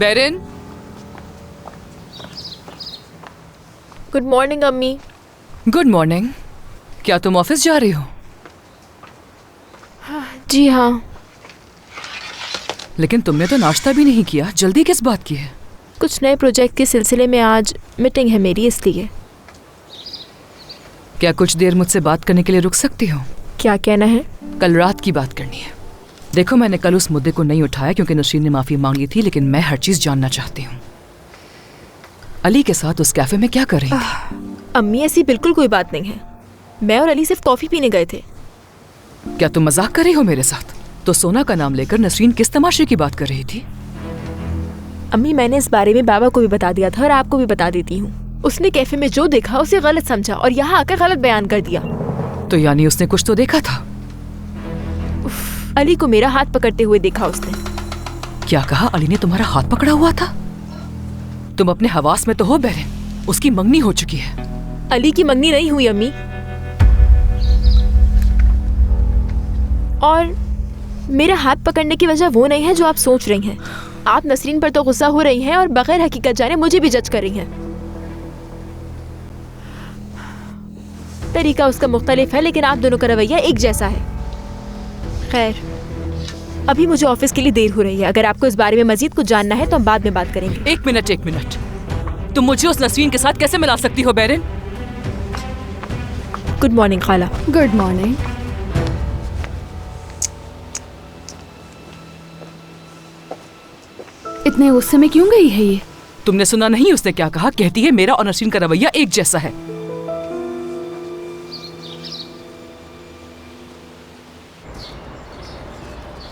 बेरिन। Good morning अम्मी। Good morning. क्या तुम ऑफिस जा रही हो? जी हाँ। लेकिन तुमने तो नाश्ता भी नहीं किया, जल्दी किस बात की है? कुछ नए प्रोजेक्ट के सिलसिले में आज मीटिंग है मेरी, इसलिए। क्या कुछ देर मुझसे बात करने के लिए रुक सकती हो? क्या कहना है? कल रात की बात करनी है। देखो, मैंने कल उस मुद्दे को नहीं उठाया क्योंकि नसरीन ने माफी मांगी थी, लेकिन मैं हर चीज जानना चाहती हूँ। अली के साथ उस कैफे में क्या कर रही थी? अम्मी, ऐसी बिल्कुल कोई बात नहीं है। मैं और अली सिर्फ कॉफी पीने गए थे। क्या तुम मजाक कर रही हो मेरे साथ? तो सोना का नाम लेकर नसरीन किस तमाशे की बात कर रही थी? अम्मी, मैंने इस बारे में बाबा को भी बता दिया था और आपको भी बता देती हूँ। उसने कैफे में जो देखा उसे गलत समझा और यहाँ आकर गलत बयान कर दिया। तो यानी उसने कुछ तो देखा था? अली को मेरा हाथ पकड़ते हुए देखा उसने। क्या कहा? अली ने तुम्हारा हाथ पकड़ा हुआ था? तुम अपने हवास में तो हो बेरिन। उसकी मंगनी हो चुकी है। अली की मंगनी नहीं हुई अम्मी। और मेरा हाथ पकड़ने की वजह वो नहीं है जो आप सोच रही हैं। आप नसरीन पर तो गुस्सा हो रही हैं और बगैर हकीकत जाने मुझे भी जज कर रही हैं। तरीका उसका मुख्तलिफ है, लेकिन आप दोनों का रवैया एक जैसा है। खैर, अभी मुझे ऑफिस के लिए देर हो रही है। अगर आपको इस बारे में मजीद कुछ जानना है तो हम बाद में बात करेंगे। एक मिनट। तुम मुझे उस नसरीन के साथ कैसे मिला सकती हो बेरिन? गुड मॉर्निंग खाला। Good morning. इतने गुस्से में क्यों गई है ये? तुमने सुना नहीं उसने क्या कहा? कहती है मेरा और नसरीन का रवैया एक जैसा है।